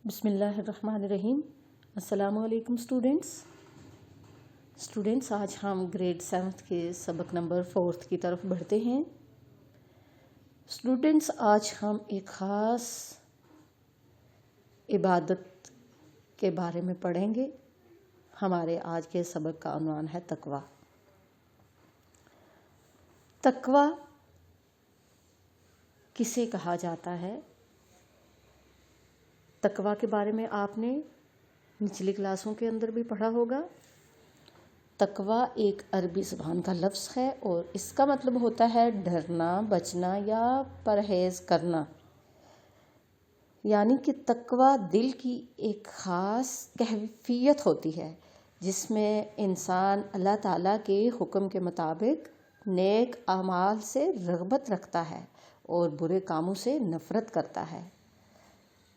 بسم اللہ الرحمن الرحیم۔ السلام علیکم اسٹوڈینٹس، آج ہم گریڈ 7 کے سبق نمبر 4 کی طرف بڑھتے ہیں۔ اسٹوڈینٹس، آج ہم ایک خاص عبادت کے بارے میں پڑھیں گے۔ ہمارے آج کے سبق کا عنوان ہے تقوی۔ تقوی کسے کہا جاتا ہے؟ تقوی کے بارے میں آپ نے نچلی کلاسوں کے اندر بھی پڑھا ہوگا۔ تقوی ایک عربی زبان کا لفظ ہے اور اس کا مطلب ہوتا ہے ڈرنا، بچنا یا پرہیز کرنا۔ یعنی کہ تقوی دل کی ایک خاص کیفیت ہوتی ہے جس میں انسان اللہ تعالیٰ کے حکم کے مطابق نیک اعمال سے رغبت رکھتا ہے اور برے کاموں سے نفرت کرتا ہے،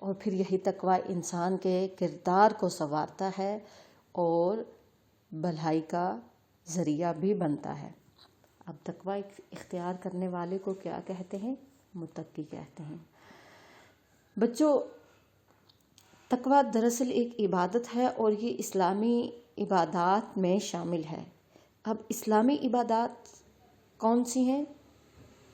اور پھر یہی تقوی انسان کے کردار کو سنوارتا ہے اور بھلائی کا ذریعہ بھی بنتا ہے۔ اب تقوی اختیار کرنے والے کو کیا کہتے ہیں؟ متقی کہتے ہیں۔ بچوں، تقوی دراصل ایک عبادت ہے اور یہ اسلامی عبادات میں شامل ہے۔ اب اسلامی عبادات کون سی ہیں؟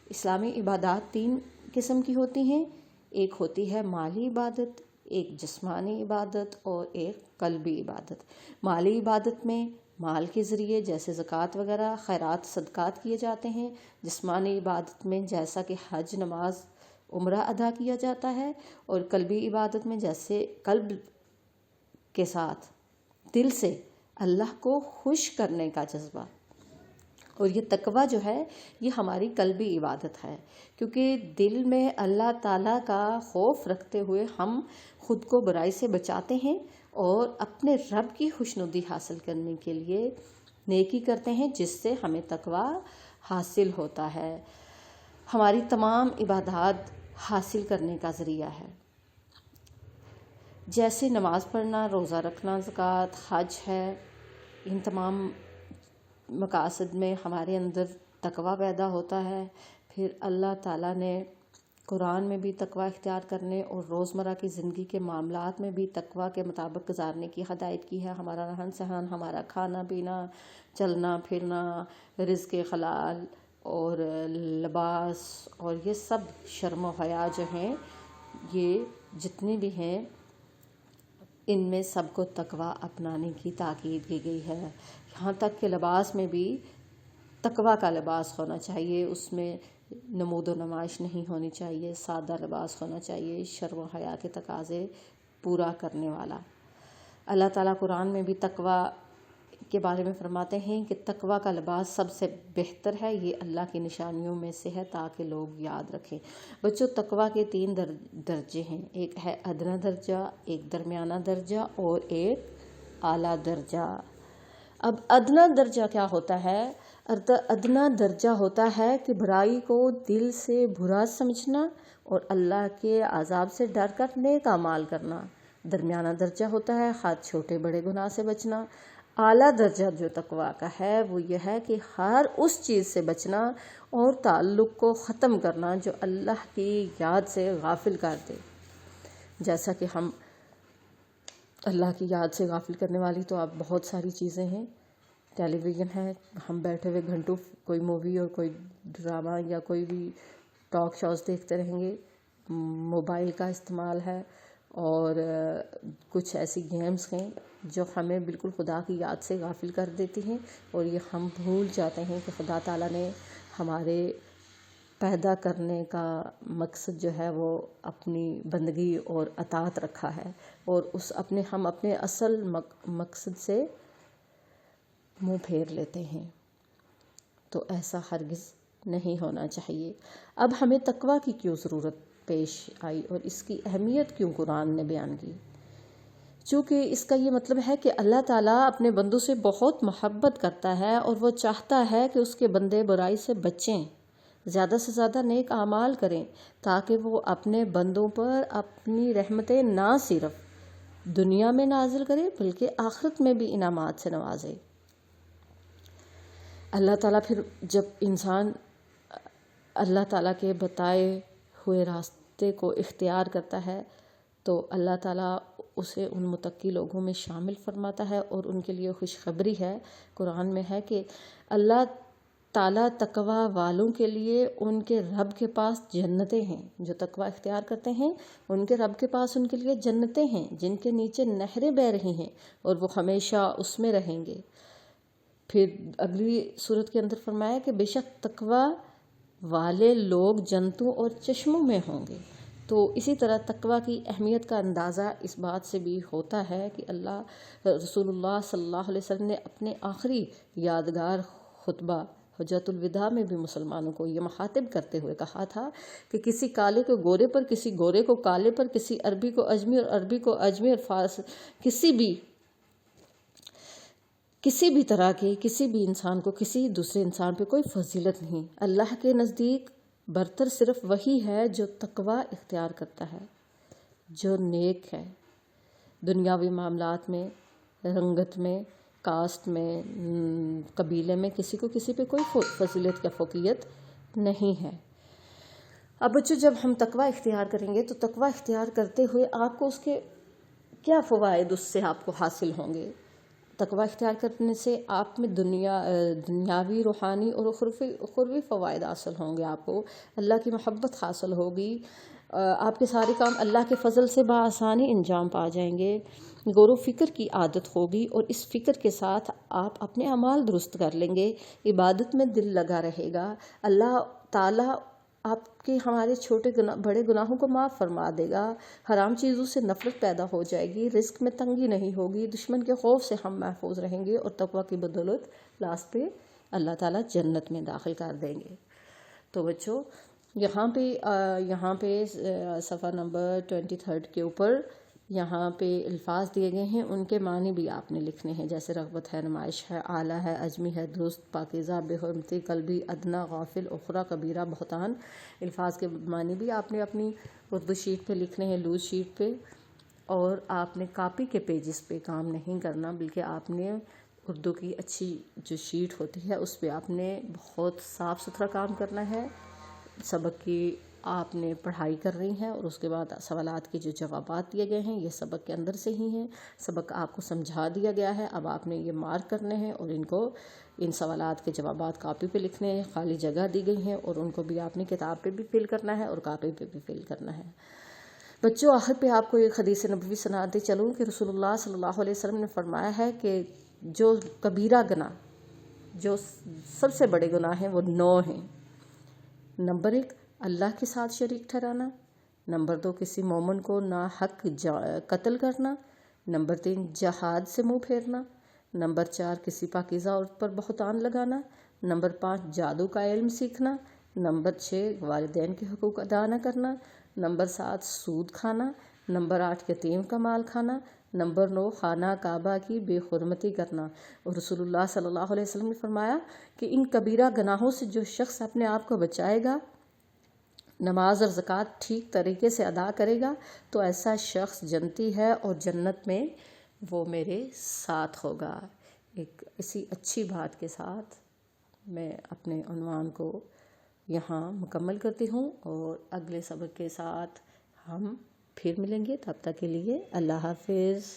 اسلامی عبادات 3 قسم کی ہوتی ہیں۔ ایک ہوتی ہے مالی عبادت، ایک جسمانی عبادت اور ایک قلبی عبادت۔ مالی عبادت میں مال کے ذریعے جیسے زکوٰۃ وغیرہ خیرات صدقات کیے جاتے ہیں۔ جسمانی عبادت میں جیسا کہ حج، نماز، عمرہ ادا کیا جاتا ہے، اور قلبی عبادت میں جیسے قلب کے ساتھ دل سے اللہ کو خوش کرنے کا جذبہ۔ اور یہ تقوی جو ہے یہ ہماری قلبی عبادت ہے، کیونکہ دل میں اللہ تعالیٰ کا خوف رکھتے ہوئے ہم خود کو برائی سے بچاتے ہیں اور اپنے رب کی خوشنودی حاصل کرنے کے لیے نیکی کرتے ہیں، جس سے ہمیں تقوی حاصل ہوتا ہے۔ ہماری تمام عبادات حاصل کرنے کا ذریعہ ہے، جیسے نماز پڑھنا، روزہ رکھنا، زکوٰۃ، حج ہے۔ ان تمام مقاصد میں ہمارے اندر تقوی پیدا ہوتا ہے۔ پھر اللہ تعالیٰ نے قرآن میں بھی تقوی اختیار کرنے اور روزمرہ کی زندگی کے معاملات میں بھی تقوی کے مطابق گزارنے کی ہدایت کی ہے۔ ہمارا رہن سہن، ہمارا کھانا پینا، چلنا پھرنا، رزق حلال اور لباس، اور یہ سب شرم و حیا جو ہیں، یہ جتنے بھی ہیں، ان میں سب کو تقوی اپنانے کی تاکید کی گئی ہے۔ یہاں تک کہ لباس میں بھی تقوی کا لباس ہونا چاہیے، اس میں نمود و نمائش نہیں ہونی چاہیے، سادہ لباس ہونا چاہیے، شرم و حیا کے تقاضے پورا کرنے والا۔ اللہ تعالیٰ قرآن میں بھی تقوی کے بارے میں فرماتے ہیں کہ تقوی کا لباس سب سے بہتر ہے، یہ اللہ کی نشانیوں میں سے ہے تاکہ لوگ یاد رکھیں۔ بچوں، تقوی کے 3 درجے ہیں، ایک ہے ادنا درجہ، ایک درمیانہ درجہ اور ایک اعلیٰ درجہ۔ اب ادنا درجہ کیا ہوتا ہے؟ ادنا درجہ ہوتا ہے کہ برائی کو دل سے برا سمجھنا اور اللہ کے عذاب سے ڈر کر نیک اعمال کرنا۔ درمیانہ درجہ ہوتا ہے خواہ چھوٹے بڑے گناہ سے بچنا۔ اعلیٰ درجہ جو تقوی کا ہے وہ یہ ہے کہ ہر اس چیز سے بچنا اور تعلق کو ختم کرنا جو اللہ کی یاد سے غافل کر دے۔ جیسا کہ ہم اللہ کی یاد سے غافل کرنے والی تو اب بہت ساری چیزیں ہیں، ٹیلی ویژن ہے، ہم بیٹھے ہوئے گھنٹوں کوئی مووی اور کوئی ڈرامہ یا کوئی بھی ٹاک شوز دیکھتے رہیں گے، موبائل کا استعمال ہے، اور کچھ ایسی گیمز ہیں جو ہمیں بالکل خدا کی یاد سے غافل کر دیتی ہیں، اور یہ ہم بھول جاتے ہیں کہ خدا تعالیٰ نے ہمارے پیدا کرنے کا مقصد جو ہے وہ اپنی بندگی اور اطاعت رکھا ہے، اور ہم اپنے اصل مقصد سے منہ پھیر لیتے ہیں، تو ایسا ہرگز نہیں ہونا چاہیے۔ اب ہمیں تقوی کی کیوں ضرورت پیش آئی اور اس کی اہمیت کیوں قرآن نے بیان کی؟ چونکہ اس کا یہ مطلب ہے کہ اللہ تعالیٰ اپنے بندوں سے بہت محبت کرتا ہے اور وہ چاہتا ہے کہ اس کے بندے برائی سے بچیں، زیادہ سے زیادہ نیک اعمال کریں، تاکہ وہ اپنے بندوں پر اپنی رحمتیں نہ صرف دنیا میں نازل کرے بلکہ آخرت میں بھی انعامات سے نوازے۔ اللہ تعالیٰ پھر جب انسان اللہ تعالیٰ کے بتائے ہوئے راستے کو اختیار کرتا ہے تو اللہ تعالیٰ اسے ان متقی لوگوں میں شامل فرماتا ہے، اور ان کے لیے خوشخبری ہے، قرآن میں ہے کہ اللہ تعالیٰ تقوی والوں کے لیے ان کے رب کے پاس جنتیں ہیں، جو تقوی اختیار کرتے ہیں ان کے رب کے پاس ان کے لیے جنتیں ہیں جن کے نیچے نہریں بہہ رہی ہیں، اور وہ ہمیشہ اس میں رہیں گے۔ پھر اگلی صورت کے اندر فرمایا کہ بے شک تقوی والے لوگ جنتوں اور چشموں میں ہوں گے۔ تو اسی طرح تقوی کی اہمیت کا اندازہ اس بات سے بھی ہوتا ہے کہ رسول اللہ صلی اللہ علیہ وسلم نے اپنے آخری یادگار خطبہ حجۃ الوداع میں بھی مسلمانوں کو یہ مخاطب کرتے ہوئے کہا تھا کہ کسی کالے کو گورے پر، کسی گورے کو کالے پر، کسی عربی کو اجمی اور عربی کو اجمی اور فارس، کسی بھی طرح کے کسی بھی انسان کو کسی دوسرے انسان پہ کوئی فضیلت نہیں۔ اللہ کے نزدیک برتر صرف وہی ہے جو تقوی اختیار کرتا ہے، جو نیک ہے۔ دنیاوی معاملات میں، رنگت میں، کاسٹ میں، قبیلے میں کسی کو کسی پہ کوئی فضیلت یا فوقیت نہیں ہے۔ اب بچوں، جب ہم تقوی اختیار کریں گے تو تقوی اختیار کرتے ہوئے آپ کو اس کے کیا فوائد اس سے آپ کو حاصل ہوں گے؟ تقوی اختیار کرنے سے آپ میں دنیاوی، روحانی اور اخروی فوائد حاصل ہوں گے۔ آپ کو اللہ کی محبت حاصل ہوگی، آپ کے سارے کام اللہ کے فضل سے بآسانی انجام پا جائیں گے، غور و فکر کی عادت ہوگی، اور اس فکر کے ساتھ آپ اپنے اعمال درست کر لیں گے، عبادت میں دل لگا رہے گا، اللہ تعالیٰ آپ کے ہمارے چھوٹے بڑے گناہوں کو معاف فرما دے گا، حرام چیزوں سے نفرت پیدا ہو جائے گی، رزق میں تنگی نہیں ہوگی، دشمن کے خوف سے ہم محفوظ رہیں گے، اور تقوی کی بدولت لاسٹ پہ اللہ تعالیٰ جنت میں داخل کر دیں گے۔ تو بچوں، یہاں پہ صفحہ نمبر 23 کے اوپر یہاں پہ الفاظ دیے گئے ہیں، ان کے معنی بھی آپ نے لکھنے ہیں، جیسے رغبت ہے، نمائش ہے، اعلیٰ ہے، عجمی ہے، درست، پاکیزہ، بے حرمتی، قلبی، ادنا، غافل، اخری، کبیرہ، بہتان۔ الفاظ کے معنی بھی آپ نے اپنی اردو شیٹ پہ لکھنے ہیں، لوز شیٹ پہ، اور آپ نے کاپی کے پیجز پہ کام نہیں کرنا، بلکہ آپ نے اردو کی اچھی جو شیٹ ہوتی ہے اس پہ آپ نے بہت صاف ستھرا کام کرنا ہے۔ سبق کی آپ نے پڑھائی کر رہی ہیں، اور اس کے بعد سوالات کے جو جوابات دیے گئے ہیں یہ سبق کے اندر سے ہی ہیں، سبق آپ کو سمجھا دیا گیا ہے، اب آپ نے یہ مارک کرنے ہیں، اور ان سوالات کے جوابات کاپی پہ لکھنے ہیں، خالی جگہ دی گئی ہیں، اور ان کو بھی آپ نے کتاب پہ بھی فل کرنا ہے اور کاپی پہ بھی فل کرنا ہے۔ بچوں، آخر پہ آپ کو ایک حدیث نبوی سناتے چلوں کہ رسول اللہ صلی اللہ علیہ وسلم نے فرمایا ہے کہ جو کبیرہ گناہ، جو سب سے بڑے گناہ ہیں، وہ 9 ہیں۔ نمبر 1، اللہ کے ساتھ شریک ٹھہرانا۔ نمبر 2، کسی مومن کو ناحق قتل کرنا۔ نمبر 3، جہاد سے منہ پھیرنا۔ نمبر 4، کسی پاکیزہ عورت پر بہتان لگانا۔ نمبر 5، جادو کا علم سیکھنا۔ نمبر 6، والدین کے حقوق ادا نہ کرنا۔ نمبر 7، سود کھانا۔ نمبر 8، یتیم کا مال کھانا۔ نمبر 9، خانہ کعبہ کی بے حرمتی کرنا۔ اور رسول اللہ صلی اللہ علیہ وسلم نے فرمایا کہ ان کبیرہ گناہوں سے جو شخص اپنے آپ کو بچائے گا، نماز اور زکوٰۃ ٹھیک طریقے سے ادا کرے گا، تو ایسا شخص جنتی ہے، اور جنت میں وہ میرے ساتھ ہوگا۔ ایک اسی اچھی بات کے ساتھ میں اپنے عنوان کو یہاں مکمل کرتی ہوں، اور اگلے سبق کے ساتھ ہم پھر ملیں گے۔ تب تک کے لیے اللہ حافظ۔